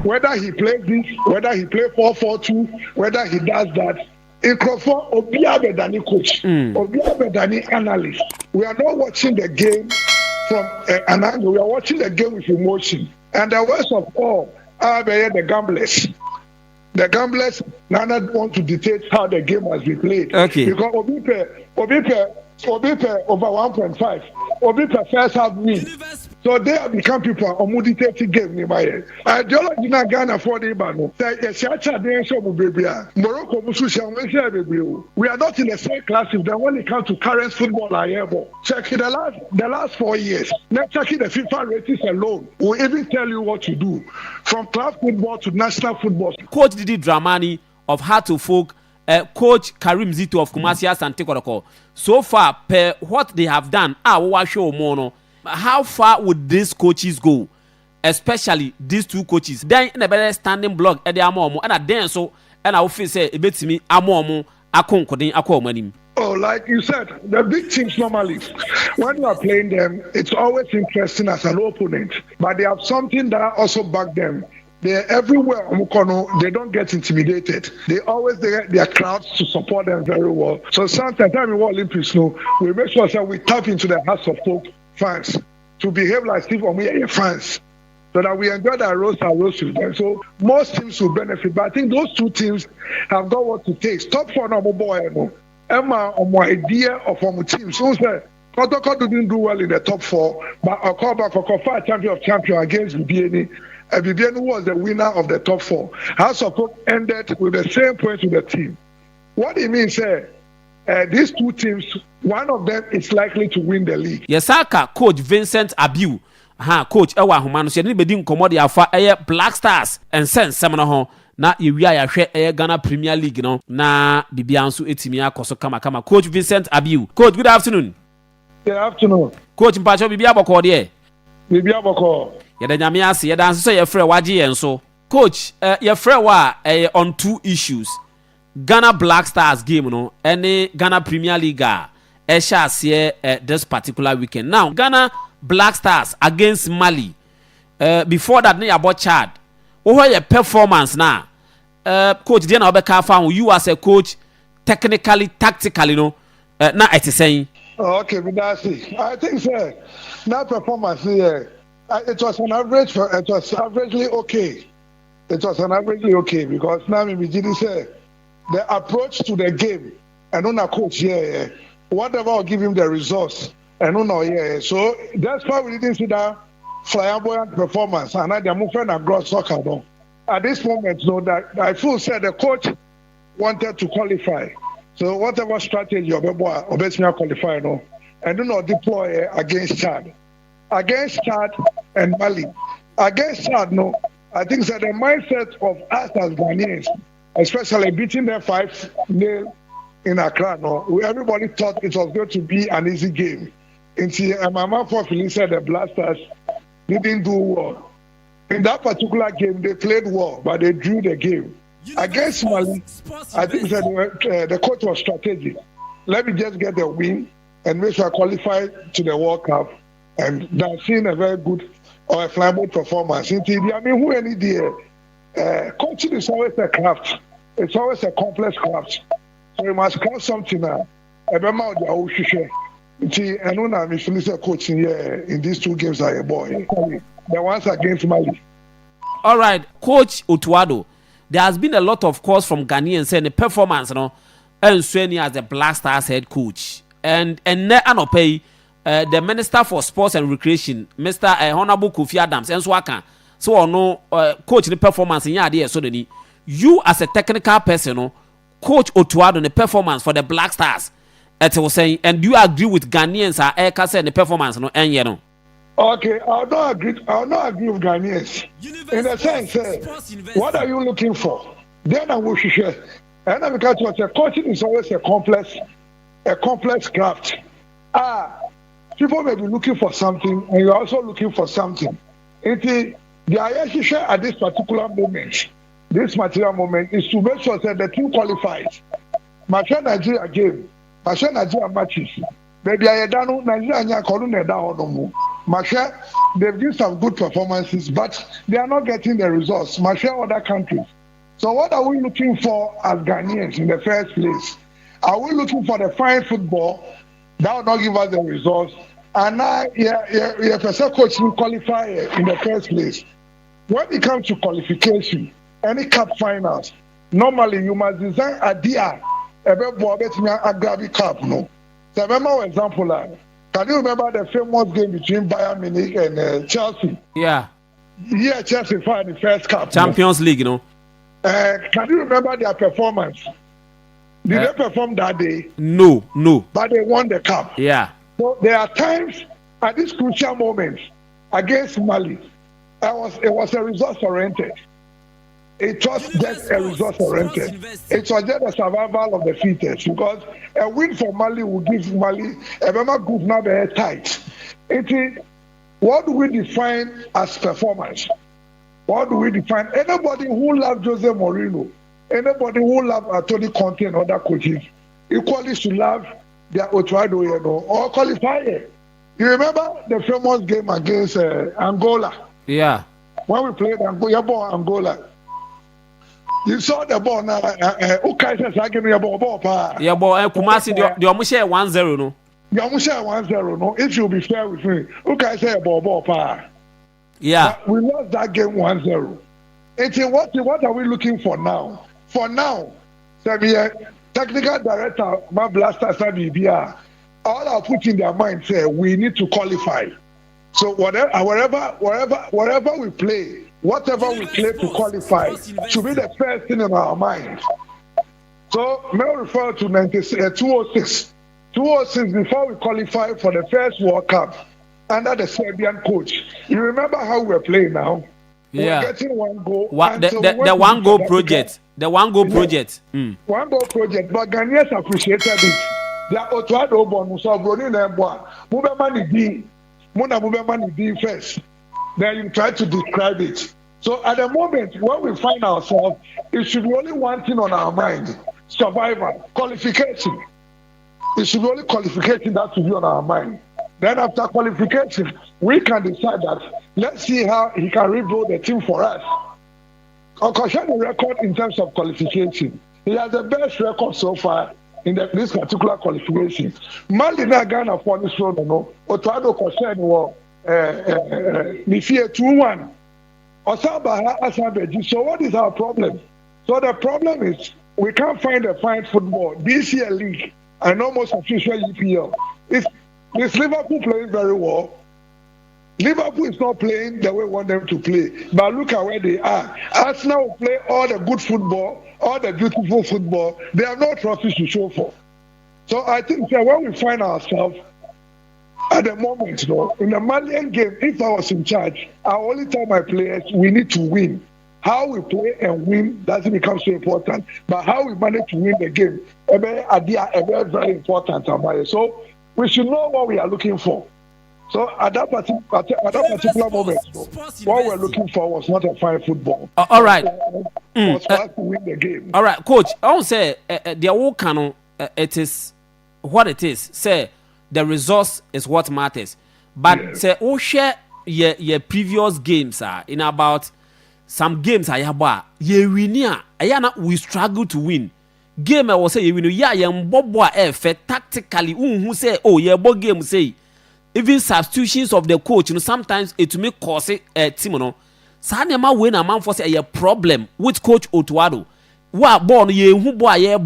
whether he plays this, whether he plays 4-4-2, whether he does that. In Crawford, Obia Bedani coach, Obia Bedani analyst. We are not watching the game from an angle. We are watching the game with emotion. And the worst of all are the gamblers. The gamblers now want to dictate how the game has been played. Okay. Because Obipe over 1.5. Obipe first half win. So they have become people on dictating game. Ideology na Ghana for the Ibano. Morocco, we are not in the same class if then when it comes to current football. Check the last 4 years. Let's check the FIFA ratings alone. We'll even tell you what to do. From club football to national football. Coach Didi Dramani of Heart to Folk, Coach Karim Zito of Kumasi Asante Kotoko. So far, per what they have done, show mono. How far would these coaches go, especially these two coaches? Then in a better standing block at the amomo and a then so and I will say a bit to me amomo akonkodin akomanim. Oh, like you said, the big teams normally, when you are playing them, it's always interesting as an opponent, but they have something that also back them. They're everywhere. They don't get intimidated. They always get their crowds to support them very well. So sometimes in World Olympics, we make sure that we tap into the hearts of folk fans to behave like Steve Omiye fans, so that we enjoy our roast with them. So most teams will benefit. But I think those two teams have got what it takes. Top four number boy, Emma on my idea of our team. So Kotoko didn't do well in the top four, but I'll call back for fight champion of champion against BBN. BBN was the winner of the top four. House of Folk ended with the same points with the team. What it means, these two teams, one of them is likely to win the league. Yes, Coach Vincent Abiwu. Coach Ewa Humano said, anybody in Commodity Alpha, Black Stars, and send Seminar na Iria share Ghana Premier League, no, na Bibiansu Etimia Koso Kama. Coach Vincent Abiwu. Coach, good afternoon. Good afternoon. Coach Mpacho Bibiaboko, dear. Bibiaboko. Yadanyamiasi, Yadan, so your friend Waji and so. Coach, your friend wa on two issues. Ghana Black Stars game, no, any Ghana Premier League, shall see this particular weekend. Now, Ghana Black Stars against Mali. Before that, near about Chad. What your performance now? Coach Diana Obeka found you as a coach, technically, tactically, no, not at the same. Okay, but that's it. I think, sir, that performance here, it was an average. It was averagely okay. It was an averagely okay because now we didn't say the approach to the game. And on a coach, whatever will give him the results. And so that's why we didn't see that flamboyant performance. And I'm moving across soccer. No. At this moment, that I feel said the coach wanted to qualify. So whatever strategy of qualify, no, and do not deploy against Chad. Against Chad and Mali. Against Chad, no, I think that the mindset of us as Ghanaians, especially beating them 5-0 in Accra, no, everybody thought it was going to be an easy game. Until Mama Fofili said the Blasters didn't do well. In that particular game, they played well, but they drew the game. Against Mali, I think that the coach was strategic. Let me just get the win and make sure I qualify to the World Cup. And that's seen a very good or a flamboyant performance. I mean, who any day, coaching is always a craft. It's always a complex craft. So you must craft something now. And I'm coaching here in these two games are a boy. The ones against Mali. All right, Coach Otto Addo. There has been a lot of calls from Ghanaians saying the performance, and Sweni as the Black Stars head coach. And Anope, the Minister for Sports and Recreation, Mr. Honorable Kofi Adams, and so I can. So no coach the performance in your idea. So then you as a technical person, Coach Otto Addo the performance for the Black Stars. As I was saying, and do you agree with Ghanaians are saying the performance and you know? Okay, I'll not agree with Ghanaians. In a sense, what are you looking for? Then I will share. And because coaching is always a complex craft. People may be looking for something, and you're also looking for something. The idea at this particular moment, this material moment, is to make sure that the team qualifies. Masha Nigeria game, Masha Nigeria matches. Maybe I don't Nigeria calling it down. Masha, they've given some good performances, but they are not getting the results. Masha, other countries. So what are we looking for as Ghanaians in the first place? Are we looking for the fine football that will not give us the results? And now, coach will qualify in the first place. When it comes to qualification, any cup finals, normally you must design a deal. A Gabi Cup, no. So remember example, can you remember the famous game between Bayern Munich and Chelsea? Yeah. Yeah, Chelsea fired the first cup. Champions League, you know. Can you remember their performance? Did they perform that day? No. But they won the cup. Yeah. So there are times at this crucial moment against Mali, it was a result-oriented. It was just a result-oriented. It was just a survival of the fittest because a win for Mali will give Mali a very good now very tight. What do we define as performance? What do we define? Anybody who loves Jose Mourinho, anybody who loves Tony Conte and other coaches, equally should love their Otto Addo or Qualifier. You remember the famous game against Angola? Yeah. When we played Angola. You saw the ball now. Okay, says I give me a ball. Yeah, boy. Kumasi, the Omushe 1-0, no. The Omushe 1-0, no. If you be fair with me, okay, say a ball. Yeah. But we lost that game 1-0. What are we looking for now? For now, technical director, my blaster, Sabibia, all are put in their mind say we need to qualify. So wherever we play. Whatever we play to qualify should be the first thing in our mind. So, may I refer to 206. 206 before we qualify for the first World Cup under the Serbian coach. You remember how we were playing now? Yeah. We're getting one goal. The one goal project. The one goal project. One goal project. But Ghanaians appreciated it. They are Otto Addo bonus of running them. Muna D first. Then you try to describe it. So at the moment, when we find ourselves, it should be only one thing on our mind: survival, qualification. It should be only qualification that should be on our mind. Then after qualification, we can decide that let's see how he can rebuild the team for us. Okoshani record in terms of qualification. He has the best record so far in this particular qualification. Mali na Ghana for this road, no. Otto Addo Koshani was. Nifie 2-1. Osabaha Asabeji. So what is our problem? So the problem is we can't find a fine football. This year league and almost official GPL. Is Liverpool playing very well? Liverpool is not playing the way we want them to play. But look at where they are. Arsenal will play all the good football, all the beautiful football. They have no trophies to show for. So I think that when we find ourselves at the moment, in the Malian game, if I was in charge, I only tell my players we need to win. How we play and win doesn't become so important, but how we manage to win the game, very important. So we should know what we are looking for. So at that particular moment, what we're looking for was not a fine football. All right. Was for us to win the game. All right, coach. I want to say the whole canon. It is what it is. Say. The resource is what matters. But say share your previous games in about some games we struggle to win. Game I was say you know tactically who say game say even substitutions of the coach sometimes it may cause team Sanema win a man for say a problem with Coach Otto Addo. What born ye who boy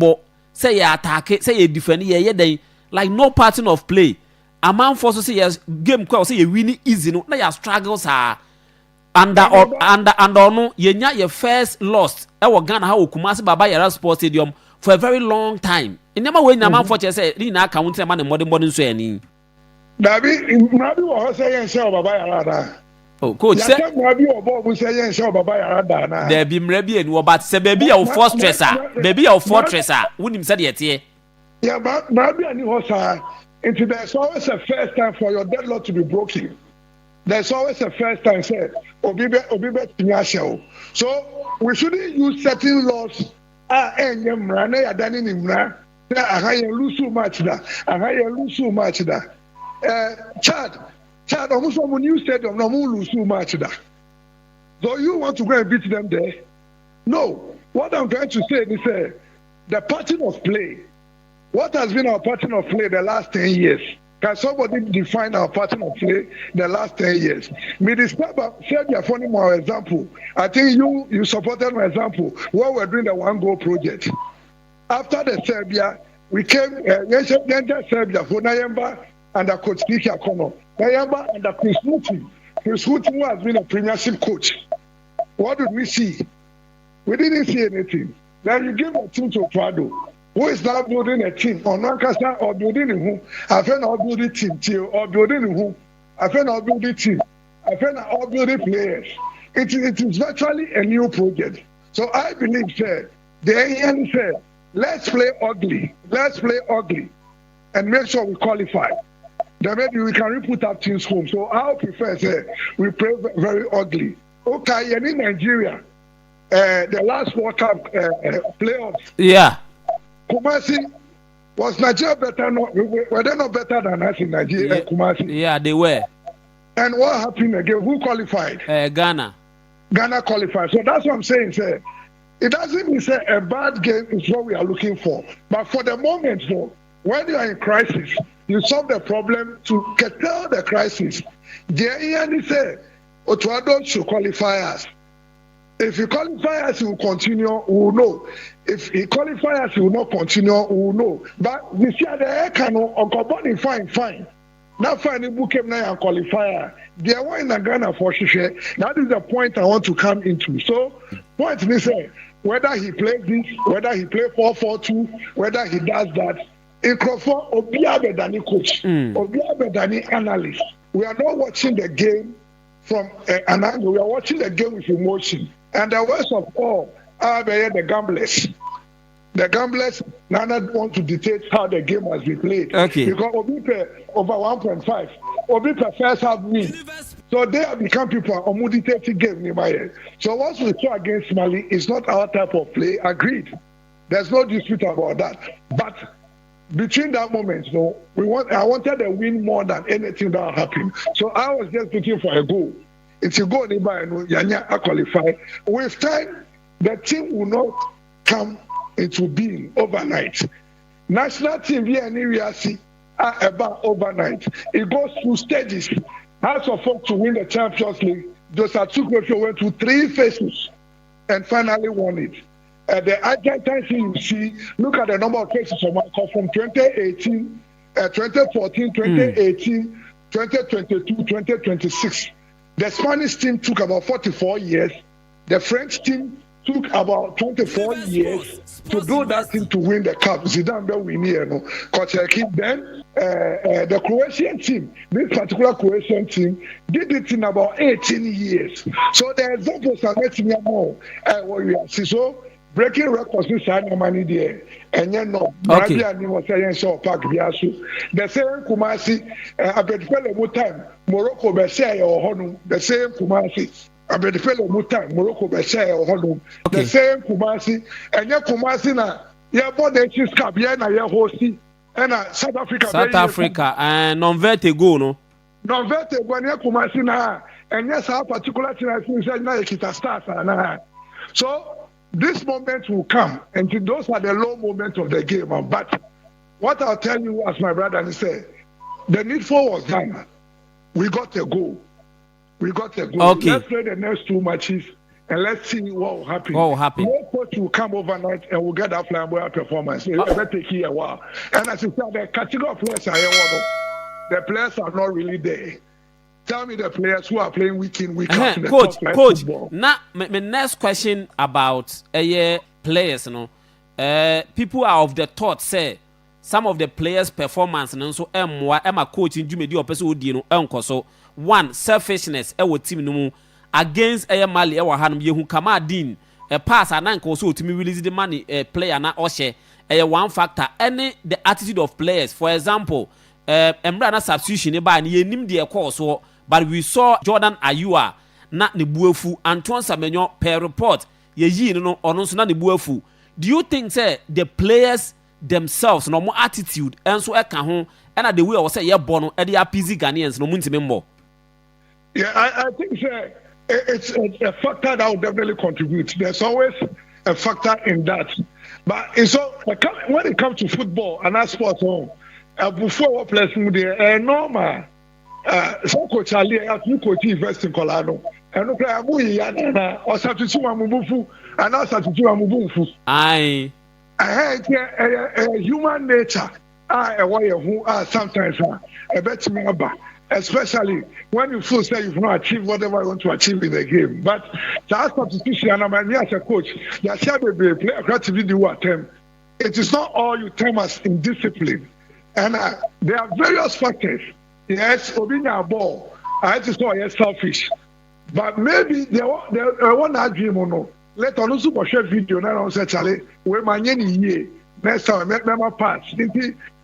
say attack it say defend ye like no pattern of play. A man for say yes game call say you winning easy no na your struggles are under no your first lost Ghana how Kumasi Baba Yara Sports Stadium for a very long time. In never way na man for say ni na account man modern so any. Nabi was saying say Baba Yara. Oh coach say Nabi obo say say Baba Yara na. There be mrebi and but say baby your fortresser wouldn't say yet. Yeah, but maybe I knew there's always a first time for your deadlock to be broken. There's always a first time, say, so we shouldn't use certain laws. Chad, Child, almost from a new stadium, no more lose too much that. So you want to go and beat them there? No. What I'm trying to say is the pattern of play. What has been our pattern of play the last 10 years? Can somebody define our pattern of play the last 10 years? Me describe Serbia for my example. I think you supported my example when we're doing the one goal project. After the Serbia, we came Serbia for Nayamba and the coach Tisha Kono. Nayamba and the Chris Houghton. Chris Houghton has been a premiership coach. What did we see? We didn't see anything. Then you give a team to Prado, who is now building a team on Lancaster or building who? I feel not building team or building who? I feel not building team. I feel not building players. It is virtually a new project. So I believe the AN said, let's play ugly. Let's play ugly and make sure we qualify. Then maybe we can put our teams home. So I prefer we play very ugly. Okay, and in Nigeria, the last World Cup playoffs. Yeah. Kumasi, was Nigeria better? Were they not better than us in Nigeria? Yeah. Kumasi. Yeah, they were. And what happened again? Who qualified? Ghana. Ghana qualified. So that's what I'm saying, sir. It doesn't mean say a bad game is what we are looking for. But for the moment, though, when you are in crisis, you solve the problem to curtail the crisis. The Ian said, Otto Addo should qualify us. If he qualifies us, he will continue, we will know. If he qualifies us, he will not continue, we will know. But this year, the air canoe, Onkoboni, fine. Now, finally, book him now and qualifier. They are one in Ghana for sure. That is the point I want to come into. So, point is whether he plays this, whether he plays 4-4-2, whether he does that. In Crawford, Obiabe Dani coach, Obiabe Dani analyst. We are not watching the game from an angle. We are watching the game with emotion. And the worst of all are the gamblers. The gamblers now want to dictate how the game has been played. Okay. Because Obipe over 1.5. Obipe first half win. So they have become people on dictating game. So what we saw against Mali is not our type of play. Agreed. There's no dispute about that. But between that moment, I wanted a win more than anything that happened. So I was just looking for a goal. It's a goal, Yanya qualify. With time, the team will not come into being overnight. National team here in Iriasi are about overnight. It goes through stages. House of Folk to win the Champions League, Joseph Tukwefio went through 3 phases and finally won it. The Argentine team, you see, look at the number of cases from 2018, 2014, 2018, 2022, 2026. The Spanish team took about 44 years. The French team took about 24 years to do that thing to win the cup. Zidane will win here, Coach Then the Croatian team, this particular Croatian team, did it in about 18 years. So the examples are getting more. So breaking records in China money there, and Okay. The same Kumasi, I bet for time Morocco be share or the same Kumasi. I bet for time Morocco be share or the same Kumasi, and Kumasi na born the Chiefs Cup na hosti, and South Africa and non-verte go no. Non-verte when Kumasi na, and yes, our particular thing I think na kita start na. So this moment will come, and those are the low moments of the game. But what I'll tell you, as my brother said, the needful was done. We got a goal. Okay. Let's play the next 2 matches, and let's see what will happen. No coach will come overnight, and we'll get that flamboyant performance. It will take a while. And as you said, the category of players are here. The players are not really there. Tell me the players who are playing week in, week out. Coach. Now, my next question about players, people are of the thought say some of the players' performance and so Emma coach in Jumedi or person so one selfishness team no against Mali Hanum Yehu Kamadin a pass and uncle so to me release the money player na Oshe one factor any the attitude of players. For example, Embrana substitution by nim the course so. But we saw Jordan Ayua na ne buafu Antoine Samenyo per report ye no ono so na ne buafu. Do you think say the players themselves no more attitude and so e ka ho and the way I was say ye bono e dey appease Ghanaians no muntime mbo? Yeah, I think it's a factor that will definitely contribute. There's always a factor in that. But it's all, when it comes to football and that sports, before what place normal. So Coach Ali, I think Coach Invest in Colorado. And look, I'm or substitute Mamubufu, and also substitute Mamubufu. Aye. I had a human nature. I way who are sometimes a better member, especially when you feel say you've not achieved whatever you want to achieve in the game. But the substitution, and I'm as a coach, you shall be play creativity do attempt. It is not all you term as indiscipline, and there are various factors. Yes, Obinya ball. I just saw yes selfish, but maybe they want to dream or no. Let on also share video now on say Charlie. We many year next time make them pass.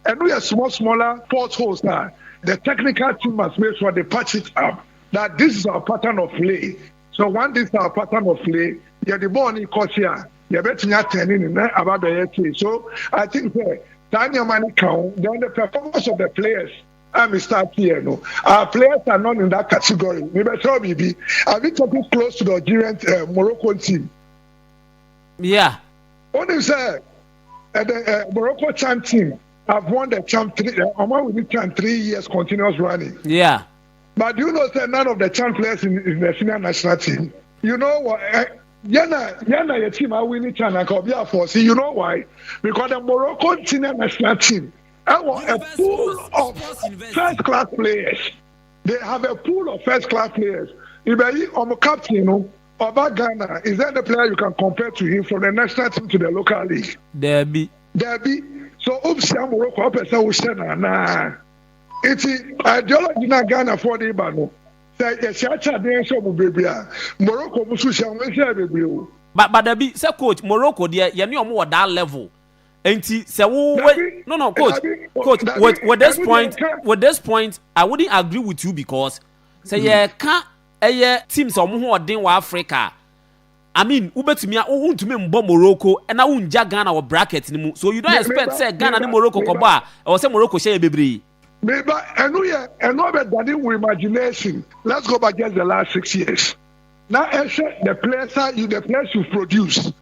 And we are smaller potholes now. The technical team must make sure they patch it up. That this is our pattern of play. So when this is our pattern of play, yeah, the ball in coach here. You better not turn in about the So I think Daniel money count. Then the performance of the players. I'm start here. No, our players are not in that category. Maybe tell me, are we talking close to the Algerian Moroccan team? Yeah. Only say the Morocco champ team have won the champ 3 years continuous running. Yeah. But do you know that none of the champ players in the senior national team? You know what? Yana your team are winning China Kobia for. See, you know why? Because the Moroccan senior national team have a pool of first-class players. They have a pool of first-class players. If I'm a captain, Oba Ghana, is that the player you can compare to him from the national team to the local league? There be. So, Morocco, nah. It's ideology in Ghana for the Bano. Say, Morocco, but there be, say, coach, Morocco, you know, that level. And no, coach, with this point, I wouldn't agree with you because, say, can't. Teams who are doing Africa. I mean, Uber to me, I want to me Morocco, and I won't Ghana or bracket anymore. So you don't expect say Ghana and Morocco Koba or say Morocco share baby. Maybe and know that with imagination. Let's go back just the last 6 years. Now the players you've produced.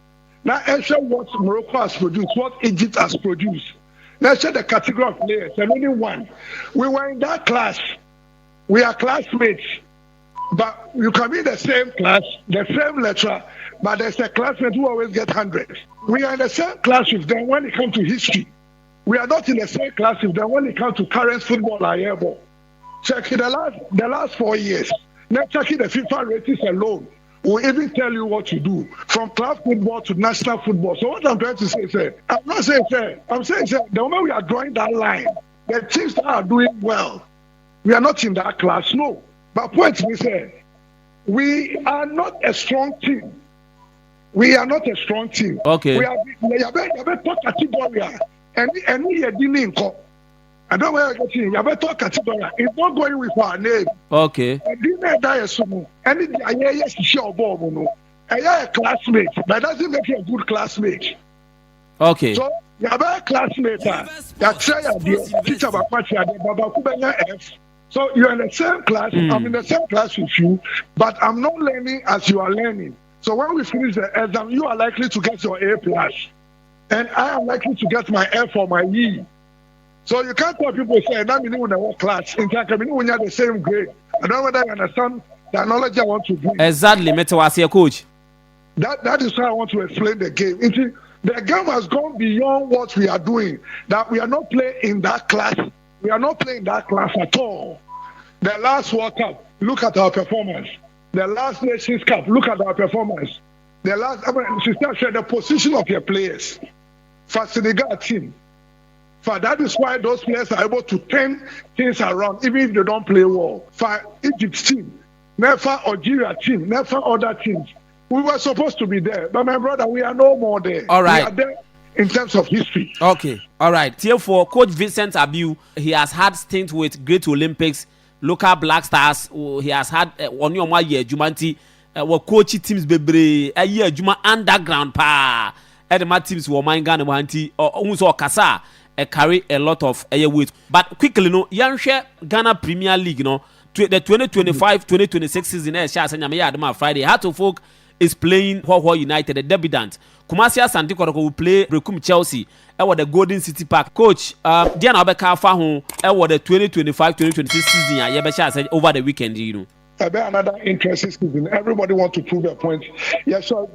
Now what Morocco has produced, what Egypt has produced. Now the category of players, and only one. We were in that class. We are classmates. But you can be in the same class, the same lecturer, but there's a classmate who always get 100. We are in the same class with them when it comes to history. We are not in the same class with them when it comes to current football and airball. Check the last 4 years. Now checking the FIFA ratings alone will even tell you what to do from club football to national football. So what I'm trying to say is, I'm not saying I'm saying the moment we are drawing that line, the teams that are doing well, we are not in that class, no. But point we say, we are not a strong team. We are not a strong team. Okay. We are talk category and we are dealing. I don't know where you're getting. You talk category. It's not going with our name. Okay. And yes, sure, Bob. I am a classmate, but doesn't make you a good classmate. Okay. So you have a classmate. You try a teacher about Baba Kubenya F. So you're in the same class, I'm in the same class with you, but I'm not learning as you are learning. So when we finish the exam, you are likely to get your A+, and I am likely to get my F or my E. So you can't tell people say, "I'm in the class." In fact, when you have the same grade, I don't know whether you understand the knowledge I want to bring. Exactly, Mr. Coach. That is why I want to explain the game. The game has gone beyond what we are doing. That we are not playing in that class. We are not playing that class at all. The last World Cup, look at our performance. The last Nations Cup, look at our performance. The position of your players. For Senegal team. For that is why those players are able to turn things around, even if they don't play well. For Egypt team, never Algeria team, never other teams. We were supposed to be there, but my brother, we are no more there. All right. We are there in terms of history. Okay, all right. Therefore, Coach Vincent Abiwu, he has had stint with Great Olympics, local Black Stars. He has had one year Jumanti, coach teams bebre a year Juma underground pa. My teams were mine Ghana Wanti or also Kasa carry a lot of weight. But quickly, no, young share Ghana Premier League, no. the 2025-2026 season Friday. Heart of Folk is playing Huahua United, the debutant. Kumasi Asante Kotoko will play Brekum Chelsea at the Golden City Park. Coach, Diana Obeka Fahu at the 2025-2026 season over the weekend, you know. Another interesting season. Everybody wants to prove a point. Yes, top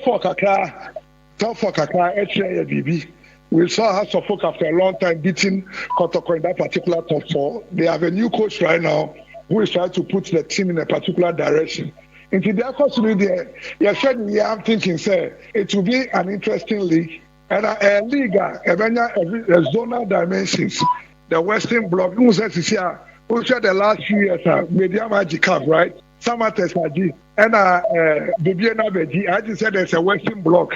four Kakra, HABB. We saw House of Folk after a long time beating Kotoko in that particular top four. They have a new coach right now who is trying to put the team in a particular direction. Into their course, I'm thinking, sir, it will be an interesting league and a league, a zonal dimensions. The Western Bloc, who said the last few years, Media Magic Cup, right? Samates Haji and Bibiana Beji. I just said there's a Western Bloc.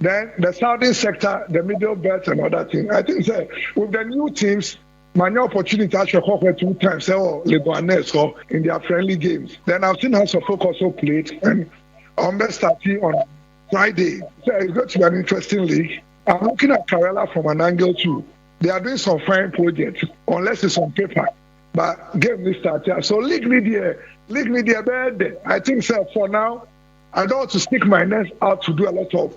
Then the southern sector, the middle belt and other things. I think, sir, with the new teams, my new opportunity to cover 2 times or in their friendly games. Then I've seen House of Folk also played and on the starting on Friday. So it's going to be an interesting league. I'm looking at Karela from an angle too. They are doing some fine projects, unless it's on paper. But game this started. So league media bad. I think, sir, for now, I don't want to stick my neck out to do a lot of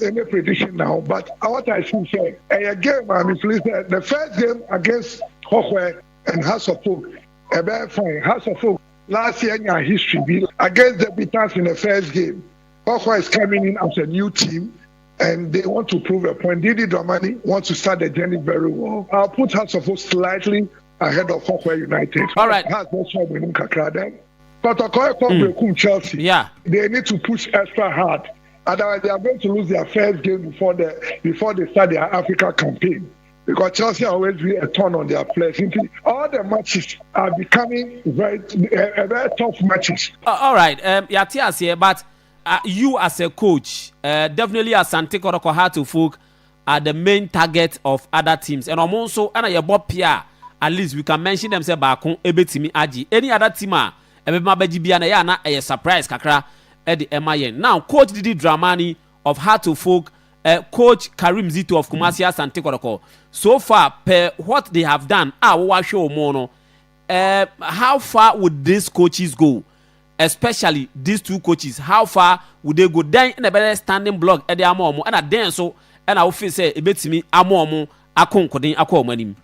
any prediction now, but what I should say, a game, the first game against Hohwe and House of Folk, a bad fine. House of Folk last year in our history against the Beaters in the first game. Hohwe is coming in as a new team and they want to prove a point. Didi Dramani wants to start the journey very well. I'll put House of Folk slightly ahead of Hohwe United. All right. But Chelsea, yeah, they need to push extra hard. Otherwise, they are going to lose their first game before they start their Africa campaign. Because Chelsea always be a turn on their players. All the matches are becoming very tough matches. All right, Yatias here, but you as a coach, definitely Asante Kotoko Heart of Folk are the main target of other teams. And also, at least we can mention them say Bakon, Ebetimi Aji. Any other team a surprise kakra. Now, Coach Didi Dramani of Heart of Folk, Coach Karim Zito of Kumasi Asante Kotoko. So far, per what they have done, how far would these coaches go? Especially these two coaches, how far would they go? Then in a better standing block at the Amomo, and at then so, and I will say a bit to me, Amomo, Akon Kodin, Akomanim.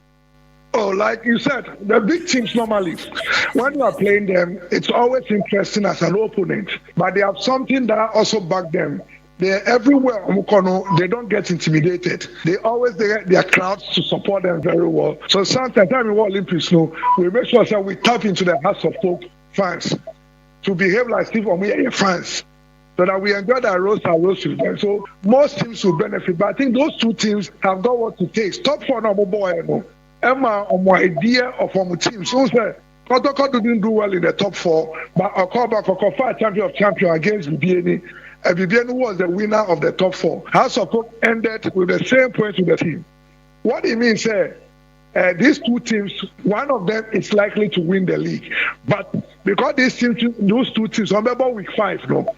Oh, like you said, the big teams normally, when you are playing them, it's always interesting as an opponent. But they have something that also back them. They're everywhere, they don't get intimidated. They always get their crowds to support them very well. So sometimes in World Olympics, we make sure that we tap into the House of Folk fans to behave like Steve Omiye fans, so that we enjoy our roast with them. So most teams will benefit. But I think those two teams have got what it takes. Top four number boy, Emma on my idea of our team. So Kotoko didn't do well in the top four, but Okoba champion of champion against Bibiani. Bibiani was the winner of the top four. House of Folk ended with the same points with the team. What it means, these two teams, one of them is likely to win the league. But because those two teams, remember week 5, no?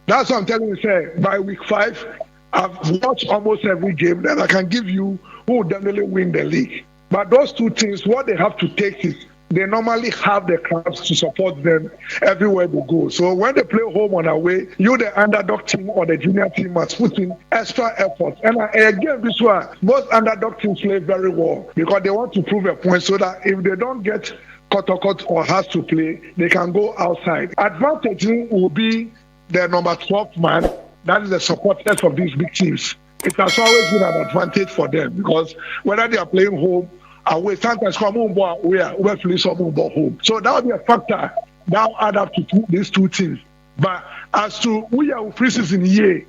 That's what I'm telling you, by week 5, I've watched almost every game, then I can give you who will definitely win the league. But those two teams, what they have to take is they normally have the crowds to support them everywhere they go. So when they play home or away, you, the underdog team or the junior team, must put in extra effort. And again, this one, most underdog teams play very well because they want to prove a point so that if they don't get cut or has to play, they can go outside. Advantage will be the number 12 man. That is the supporters of these big teams. It has always been an advantage for them because whether they are playing home, away, sometimes come home, we are home. So that will be a factor that will add up to these two teams. But as to we are free season year,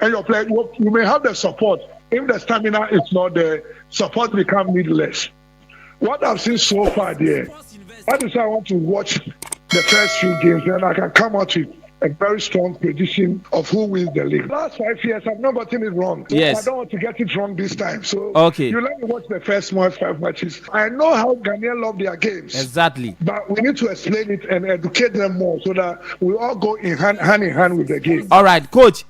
and you're playing, you may have the support. If the stamina is not there, support become needless. What I've seen so far there, that is why I want to watch the first few games, and I can come out with a very strong prediction of who wins the league. Last 5 years, I've not gotten it wrong. Yes. I don't want to get it wrong this time. So okay. You let me watch the first 5 matches. I know how Ghanaians love their games. Exactly. But we need to explain it and educate them more so that we all go hand in hand with the game. All right, Coach.